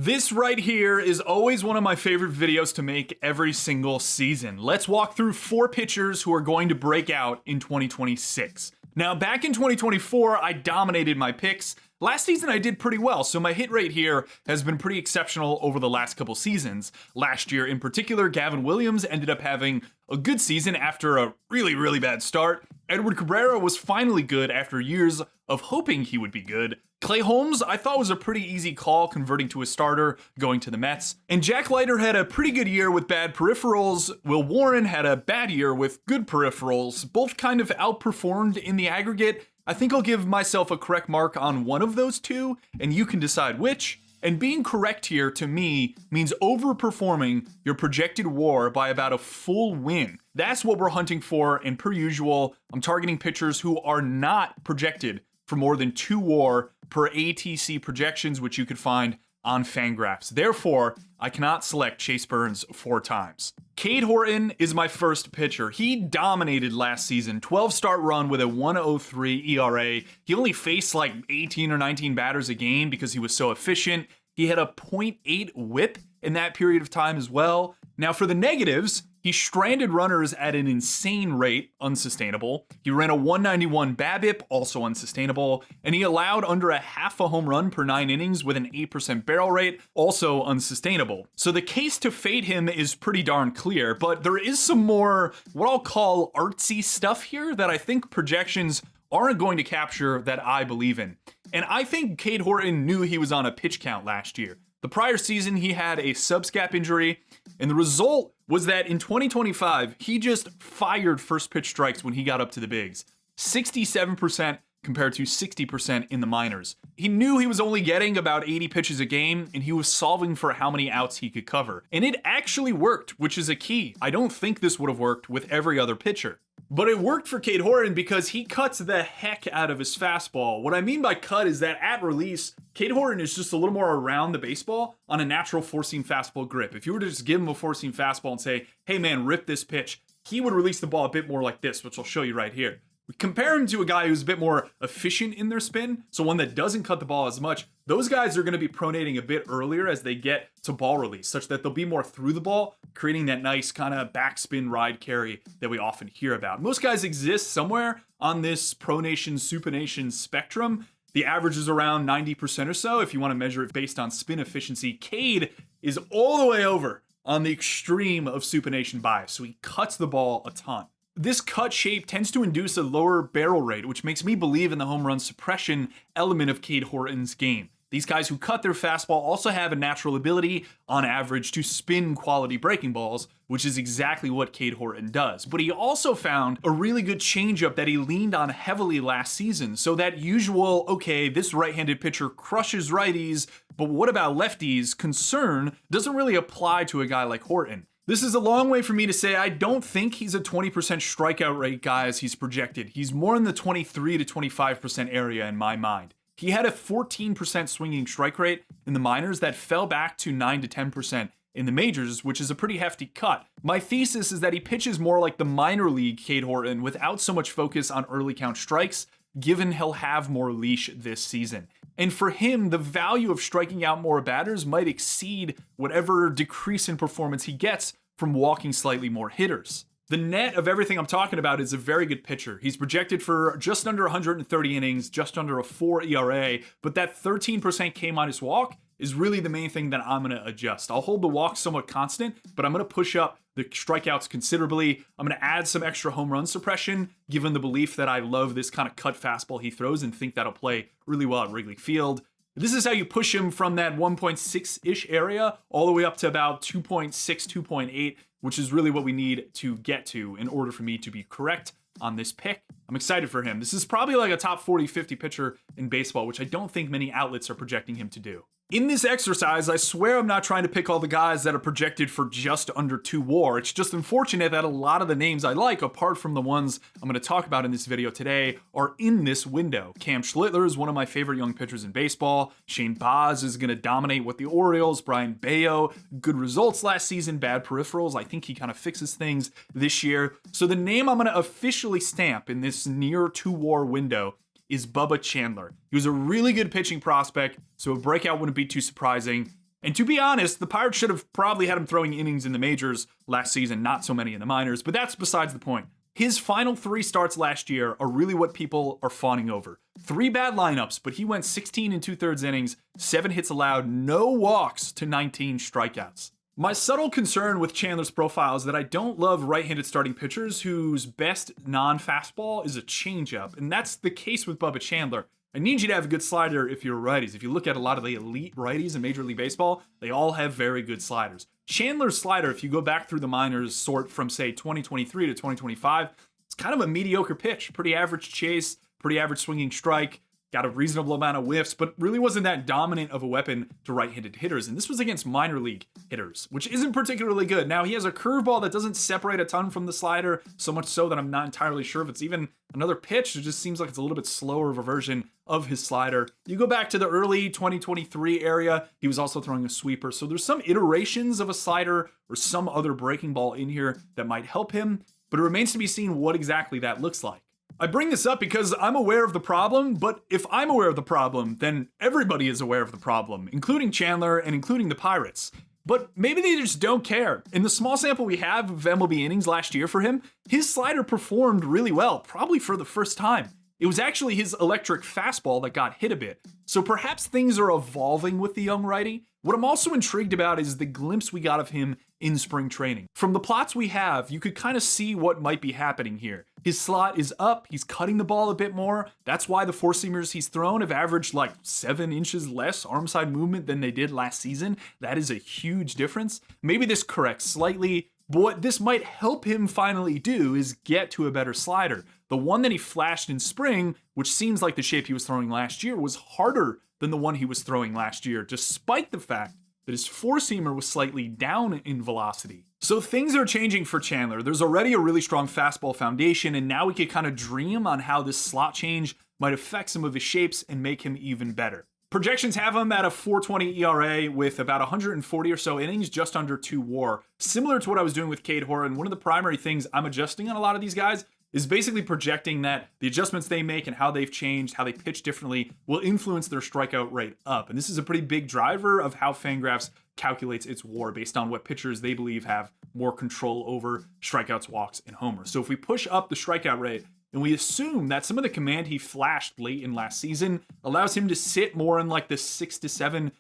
This right here is always one of my favorite videos to make every single season. Let's walk through 4 pitchers who are going to break out in 2026. Now, back in 2024, I dominated my picks. Last season, I did pretty well, so my hit rate here has been pretty exceptional over the last couple seasons. Last year, in particular, Gavin Williams ended up having a good season after a really bad start. Edward Cabrera was finally good after years of hoping he would be good. Clay Holmes, I thought was a pretty easy call converting to a starter, going to the Mets. And Jack Leiter had a pretty good year with bad peripherals. Will Warren had a bad year with good peripherals. Both kind of outperformed in the aggregate. I think I'll give myself a correct mark on one of those two, and you can decide which. And being correct here, to me, means overperforming your projected WAR by about a full win. That's what we're hunting for, and per usual, I'm targeting pitchers who are not projected for more than 2 WAR per ATC projections, which you could find on Fangraphs. Therefore, I cannot select Chase Burns 4 times. Cade Horton is my first pitcher. He dominated last season, 12-start run with a 1.03 ERA. He only faced like 18 or 19 batters a game because he was so efficient. He had a .8 whip in that period of time as well. Now for the negatives, he stranded runners at an insane rate, unsustainable. He ran a 191 BABIP, also unsustainable. And he allowed under a half a home run per 9 innings with an 8% barrel rate, also unsustainable. So the case to fade him is pretty darn clear, but there is some more, what I'll call artsy stuff here that I think projections aren't going to capture that I believe in. And I think Cade Horton knew he was on a pitch count last year. The prior season, he had a subscap injury, and the result was that in 2025, he just fired first pitch strikes when he got up to the bigs. 67% compared to 60% in the minors. He knew he was only getting about 80 pitches a game, and he was solving for how many outs he could cover. And it actually worked, which is a key. I don't think this would have worked with every other pitcher. But it worked for Cade Horton because he cuts the heck out of his fastball. What I mean by cut is that at release, Cade Horton is just a little more around the baseball on a natural four-seam fastball grip. If you were to just give him a four-seam fastball and say, hey man, rip this pitch, he would release the ball a bit more like this, which I'll show you right here. We compare him to a guy who's a bit more efficient in their spin, so one that doesn't cut the ball as much. Those guys are going to be pronating a bit earlier as they get to ball release, such that they'll be more through the ball, creating that nice kind of backspin ride carry that we often hear about. Most guys exist somewhere on this pronation, supination spectrum. The average is around 90% or so if you want to measure it based on spin efficiency. Cade is all the way over on the extreme of supination bias, so he cuts the ball a ton. This cut shape tends to induce a lower barrel rate, which makes me believe in the home run suppression element of Cade Horton's game. These guys who cut their fastball also have a natural ability, on average, to spin quality breaking balls, which is exactly what Cade Horton does. But he also found a really good changeup that he leaned on heavily last season. So that usual, okay, this right-handed pitcher crushes righties, but what about lefties concern doesn't really apply to a guy like Horton. This is a long way for me to say I don't think he's a 20% strikeout rate guy as he's projected. He's more in the 23 to 25% area in my mind. He had a 14% swinging strike rate in the minors that fell back to 9 to 10% in the majors, which is a pretty hefty cut. My thesis is that he pitches more like the minor league Cade Horton without so much focus on early count strikes, given he'll have more leash this season. And for him, the value of striking out more batters might exceed whatever decrease in performance he gets from walking slightly more hitters. The net of everything I'm talking about is a very good pitcher. He's projected for just under 130 innings, just under a 4 ERA, but that 13% K- walk is really the main thing that I'm going to adjust. I'll hold the walk somewhat constant, but I'm going to push up the strikeouts considerably. I'm going to add some extra home run suppression, given the belief that I love this kind of cut fastball he throws and think that'll play really well at Wrigley Field. This is how you push him from that 1.6-ish area all the way up to about 2.6, 2.8, which is really what we need to get to in order for me to be correct on this pick. I'm excited for him. This is probably like a top 40, 50 pitcher in baseball, which I don't think many outlets are projecting him to do. In this exercise, I swear I'm not trying to pick all the guys that are projected for just under 2 WAR. It's just unfortunate that a lot of the names I like, apart from the ones I'm going to talk about in this video today, are in this window. Cam Schlittler is one of my favorite young pitchers in baseball. Shane Baz is going to dominate with the Orioles. Brian Bayo, good results last season, bad peripherals. I think he kind of fixes things this year. So the name I'm going to officially stamp in this near 2 WAR window is Bubba Chandler. He was a really good pitching prospect, so a breakout wouldn't be too surprising. And to be honest, the Pirates should have probably had him throwing innings in the majors last season, not so many in the minors, but that's besides the point. His final 3 starts last year are really what people are fawning over. 3 bad lineups, but he went 16 2/3 innings, 7 hits allowed, no walks to 19 strikeouts. My subtle concern with Chandler's profile is that I don't love right-handed starting pitchers whose best non-fastball is a changeup, and that's the case with Bubba Chandler. I need you to have a good slider if you're righties. If you look at a lot of the elite righties in Major League Baseball, they all have very good sliders. Chandler's slider, if you go back through the minors, sort from, say, 2023 to 2025, it's kind of a mediocre pitch. Pretty average chase, pretty average swinging strike, got a reasonable amount of whiffs, but really wasn't that dominant of a weapon to right-handed hitters. And this was against minor league hitters, which isn't particularly good. Now, he has a curveball that doesn't separate a ton from the slider, so much so that I'm not entirely sure if it's even another pitch. It just seems like it's a little bit slower of a version of his slider. You go back to the early 2023 area, he was also throwing a sweeper. So there's some iterations of a slider or some other breaking ball in here that might help him, but it remains to be seen what exactly that looks like. I bring this up because I'm aware of the problem, but if I'm aware of the problem, then everybody is aware of the problem, including Chandler and including the Pirates. But maybe they just don't care. In the small sample we have of MLB innings last year for him, his slider performed really well, probably for the first time. It was actually his electric fastball that got hit a bit. So perhaps things are evolving with the young righty. What I'm also intrigued about is the glimpse we got of him in spring training. From the plots we have, you could kind of see what might be happening here. His slot is up, he's cutting the ball a bit more. That's why the 4-seamers he's thrown have averaged like 7 inches less arm side movement than they did last season. That is a huge difference. Maybe this corrects slightly, but what this might help him finally do is get to a better slider. The one that he flashed in spring, which seems like the shape he was throwing last year, was harder than the one he was throwing last year, despite the fact that his 4-seamer was slightly down in velocity. So things are changing for Chandler. There's already a really strong fastball foundation, and now we could kind of dream on how this slot change might affect some of his shapes and make him even better. Projections have him at a 4.20 ERA with about 140 or so innings, just under 2 WAR. Similar to what I was doing with Cade Horton, one of the primary things I'm adjusting on a lot of these guys is basically projecting that the adjustments they make and how they've changed, how they pitch differently, will influence their strikeout rate up. And this is a pretty big driver of how Fangraphs calculates its WAR based on what pitchers they believe have more control over strikeouts, walks, and homers. So if we push up the strikeout rate, and we assume that some of the command he flashed late in last season allows him to sit more in like the 6 to 7%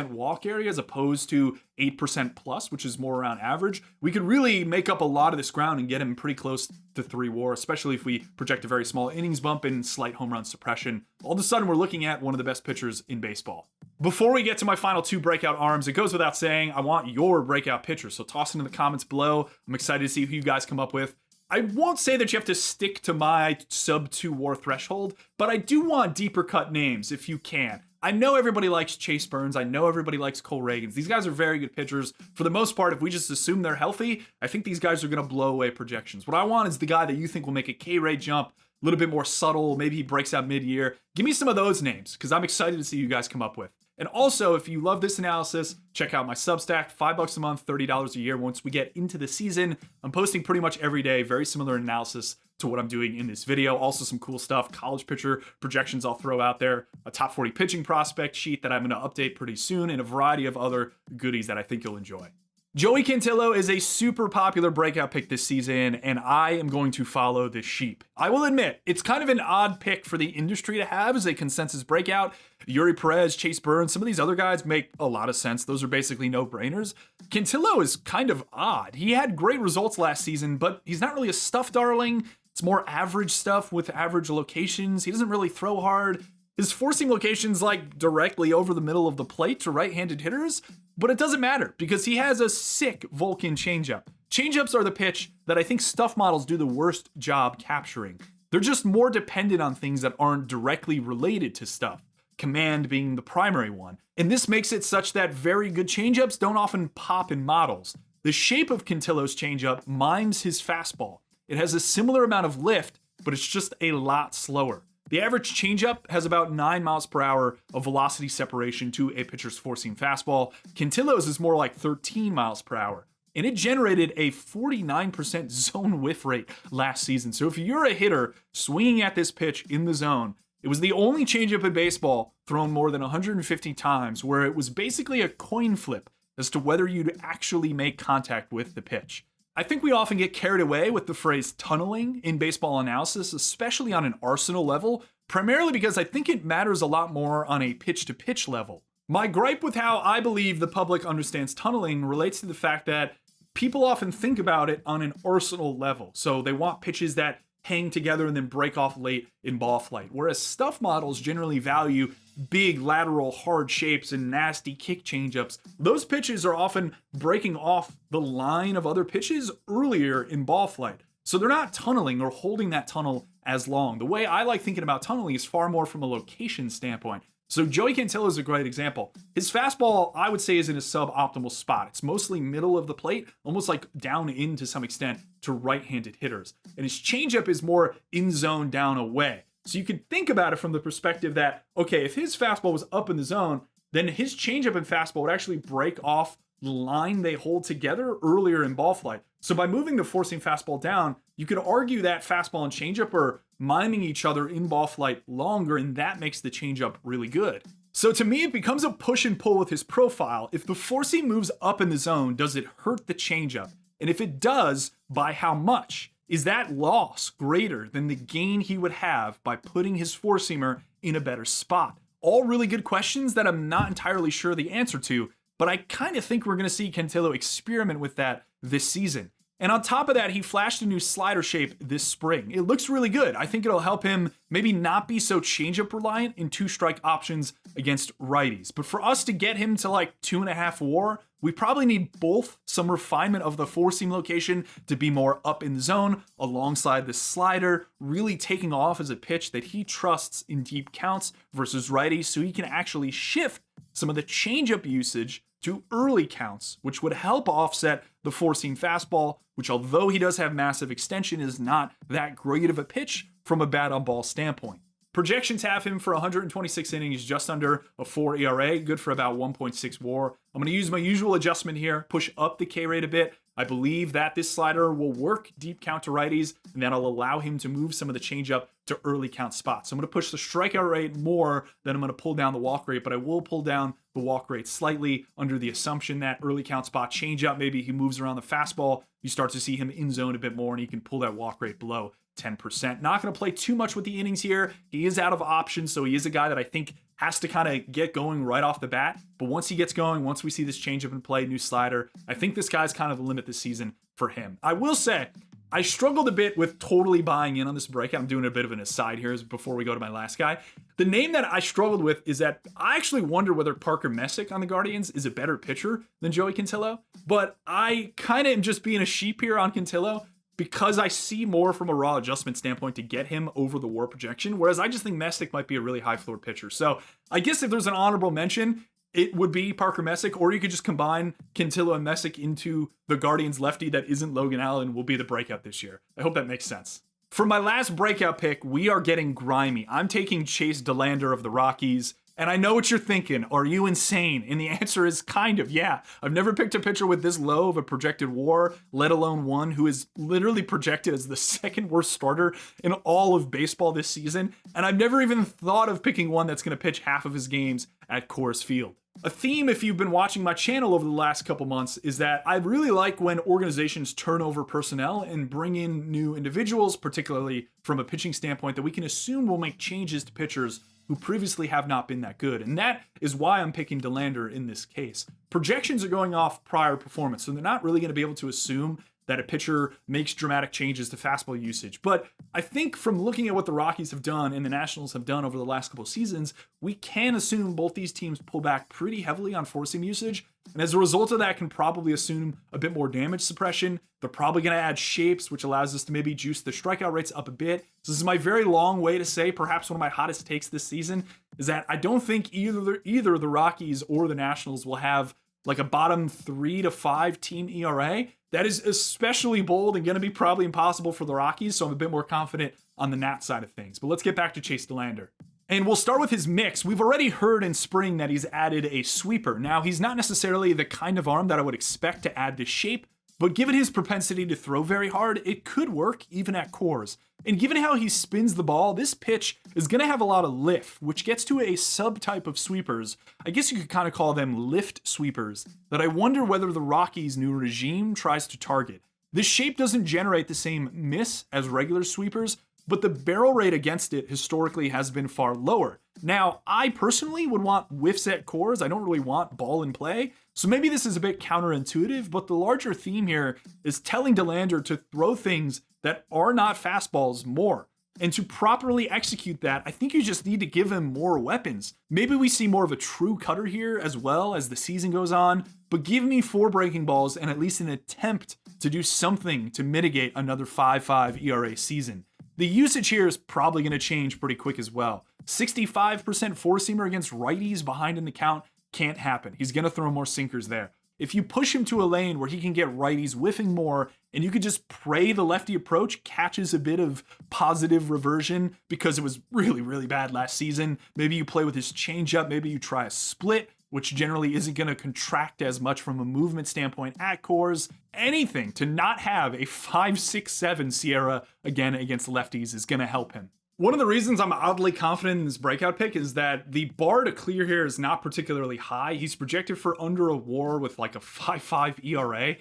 walk area as opposed to 8% plus, which is more around average, we could really make up a lot of this ground and get him pretty close to 3 WAR, especially if we project a very small innings bump and slight home run suppression. All of a sudden, we're looking at one of the best pitchers in baseball. Before we get to my final 2 breakout arms, it goes without saying, I want your breakout pitcher. So toss it in the comments below. I'm excited to see who you guys come up with. I won't say that you have to stick to my sub 2 WAR threshold, but I do want deeper cut names if you can. I know everybody likes Chase Burns. I know everybody likes Cole Reagans. These guys are very good pitchers. For the most part, if we just assume they're healthy, I think these guys are going to blow away projections. What I want is the guy that you think will make a K-rate jump, a little bit more subtle. Maybe he breaks out mid-year. Give me some of those names because I'm excited to see you guys come up with. And also, if you love this analysis, check out my Substack, $5 a month, $30 a year. Once we get into the season, I'm posting pretty much every day, very similar analysis to what I'm doing in this video. Also some cool stuff, college pitcher projections I'll throw out there, a top 40 pitching prospect sheet that I'm going to update pretty soon, and a variety of other goodies that I think you'll enjoy. Joey Cantillo is a super popular breakout pick this season, and I am going to follow the sheep. I will admit, it's kind of an odd pick for the industry to have as a consensus breakout. Yuri Perez, Chase Burns, some of these other guys make a lot of sense. Those are basically no-brainers. Cantillo is kind of odd. He had great results last season, but he's not really a stuff darling. It's more average stuff with average locations. He doesn't really throw hard. His 4-seam location's like directly over the middle of the plate to right-handed hitters, but it doesn't matter because he has a sick Vulcan changeup. Changeups are the pitch that I think stuff models do the worst job capturing. They're just more dependent on things that aren't directly related to stuff, command being the primary one. And this makes it such that very good changeups don't often pop in models. The shape of Cantillo's changeup mimes his fastball. It has a similar amount of lift, but it's just a lot slower. The average changeup has about 9 miles per hour of velocity separation to a pitcher's 4-seam fastball. Cantillo's is more like 13 miles per hour. And it generated a 49% zone whiff rate last season. So if you're a hitter swinging at this pitch in the zone, It was the only changeup in baseball thrown more than 150 times where it was basically a coin flip as to whether you'd actually make contact with the pitch. I think we often get carried away with the phrase tunneling in baseball analysis, especially on an arsenal level, primarily because I think it matters a lot more on a pitch-to-pitch level. My gripe with how I believe the public understands tunneling relates to the fact that people often think about it on an arsenal level. So they want pitches that hang together and then break off late in ball flight. Whereas stuff models generally value big lateral hard shapes and nasty kick changeups. Those pitches are often breaking off the line of other pitches earlier in ball flight. So they're not tunneling or holding that tunnel as long. The way I like thinking about tunneling is far more from a location standpoint. So Joey Cantillo is a great example. His fastball, I would say, is in a suboptimal spot. It's mostly middle of the plate, almost like down in to some extent to right-handed hitters. And his changeup is more in zone down away. So you could think about it from the perspective that, okay, if his fastball was up in the zone, then his changeup and fastball would actually break off the line they hold together earlier in ball flight. So by moving the four-seam fastball down, you could argue that fastball and changeup are miming each other in ball flight longer, and that makes the changeup really good. So to me, it becomes a push and pull with his profile. If the four-seam moves up in the zone, does it hurt the changeup? And if it does, by how much? Is that loss greater than the gain he would have by putting his four-seamer in a better spot? All really good questions that I'm not entirely sure the answer to, but I kind of think we're going to see Cantillo experiment with that this season. And on top of that, he flashed a new slider shape this spring. It looks really good. I think it'll help him maybe not be so changeup reliant in two-strike options against righties. But for us to get him to like 2.5 WAR, we probably need both some refinement of the four-seam location to be more up in the zone alongside the slider, really taking off as a pitch that he trusts in deep counts versus righties, so he can actually shift some of the changeup usage to early counts, which would help offset the four-seam fastball, which although he does have massive extension, is not that great of a pitch from a bat-on-ball standpoint. Projections have him for 126 innings, just under a 4 ERA, good for about 1.6 WAR. I'm going to use my usual adjustment here, push up the K rate a bit. I believe that this slider will work deep count to righties, and that'll allow him to move some of the changeup to early count spots. So I'm going to push the strikeout rate more than I'm going to pull down the walk rate, but I will pull down the walk rate slightly under the assumption that early count spot changeup, maybe he moves around the fastball, you start to see him in zone a bit more, and he can pull that walk rate below 10%. Not going to play too much with the innings here. He is out of options, so he is a guy that I think has to kind of get going right off the bat. But once he gets going, once we see this changeup in play, new slider, I think this guy's kind of the limit this season for him. I will say, I struggled a bit with totally buying in on this breakout. I'm doing a bit of an aside here before we go to my last guy. The name that I struggled with is that I actually wonder whether Parker Messick on the Guardians is a better pitcher than Joey Cantillo. But I kind of am just being a sheep here on Cantillo, because I see more from a raw adjustment standpoint to get him over the WAR projection, whereas I just think Messick might be a really high floor pitcher. So I guess if there's an honorable mention, it would be Parker Messick, or you could just combine Cantillo and Messick into the Guardians lefty that isn't Logan Allen will be the breakout this year. I hope that makes sense. For my last breakout pick, we are getting grimy. I'm taking Chase Dollander of the Rockies. And I know what you're thinking. Are you insane? And the answer is kind of, yeah. I've never picked a pitcher with this low of a projected WAR, let alone one who is literally projected as the second worst starter in all of baseball this season. And I've never even thought of picking one that's going to pitch half of his games at Coors Field. A theme, if you've been watching my channel over the last couple months, is that I really like when organizations turn over personnel and bring in new individuals, particularly from a pitching standpoint, that we can assume will make changes to pitchers who previously have not been that good. And that is why I'm picking Dollander in this case. Projections are going off prior performance, so they're not really going to be able to assume that a pitcher makes dramatic changes to fastball usage. But I think from looking at what the Rockies have done and the Nationals have done over the last couple of seasons, we can assume both these teams pull back pretty heavily on four-seam usage. And as a result of that, can probably assume a bit more damage suppression. They're probably going to add shapes, which allows us to maybe juice the strikeout rates up a bit. So this is my very long way to say, perhaps one of my hottest takes this season, is that I don't think either the Rockies or the Nationals will have like a bottom 3 to 5 team ERA. That is especially bold and going to be probably impossible for the Rockies, so I'm a bit more confident on the Nat side of things. But let's get back to Chase Dollander. And we'll start with his mix. We've already heard in spring that he's added a sweeper. Now, he's not necessarily the kind of arm that I would expect to add this shape, but given his propensity to throw very hard, it could work even at Coors. And given how he spins the ball, this pitch is going to have a lot of lift, which gets to a subtype of sweepers. I guess you could kind of call them lift sweepers, that I wonder whether the Rockies' new regime tries to target. This shape doesn't generate the same miss as regular sweepers, but the barrel rate against it historically has been far lower. Now, I personally would want whiffs at Coors. I don't really want ball in play. So maybe this is a bit counterintuitive, but the larger theme here is telling Dollander to throw things that are not fastballs more. And to properly execute that, I think you just need to give him more weapons. Maybe we see more of a true cutter here as well as the season goes on, but give me 4 breaking balls and at least an attempt to do something to mitigate another 5.5 ERA season. The usage here is probably going to change pretty quick as well. 65% four-seamer against righties behind in the count can't happen. He's going to throw more sinkers there. If you push him to a lane where he can get righties whiffing more, and you could just pray the lefty approach catches a bit of positive reversion because it was really, really bad last season. Maybe you play with his changeup. Maybe you try a split, which generally isn't going to contract as much from a movement standpoint at Coors. Anything to not have a 5.67 Sierra again against lefties is going to help him. One of the reasons I'm oddly confident in this breakout pick is that the bar to clear here is not particularly high. He's projected for under a WAR with like a 5.5 ERA.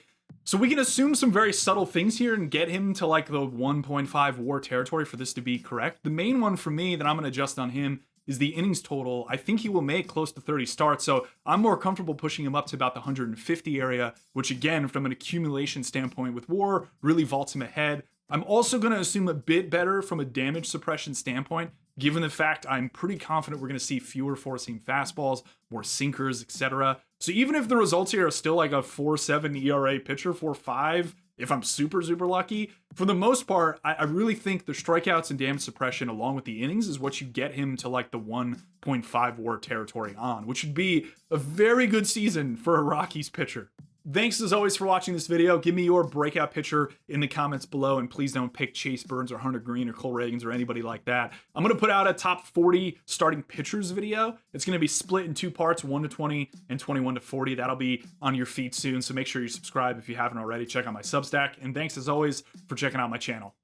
So we can assume some very subtle things here and get him to like the 1.5 WAR territory for this to be correct. The main one for me that I'm going to adjust on him is the innings total. I think he will make close to 30 starts, so I'm more comfortable pushing him up to about the 150 area, which again, from an accumulation standpoint with WAR, really vaults him ahead. I'm also going to assume a bit better from a damage suppression standpoint, given the fact I'm pretty confident we're going to see fewer four-seam fastballs, more sinkers, etc. So even if the results here are still like a 4.7 ERA pitcher, 4.5, if I'm super, super lucky, for the most part, I really think the strikeouts and damage suppression along with the innings is what you get him to like the 1.5 WAR territory on, which would be a very good season for a Rockies pitcher. Thanks as always for watching this video. Give me your breakout pitcher in the comments below, and please don't pick Chase Burns or Hunter Green or Cole Reagans or anybody like that. I'm going to put out a top 40 starting pitchers video. It's going to be split in 2 parts, 1 to 20 and 21 to 40. That'll be on your feed soon, so make sure you subscribe if you haven't already. Check out my Substack, and thanks as always for checking out my channel.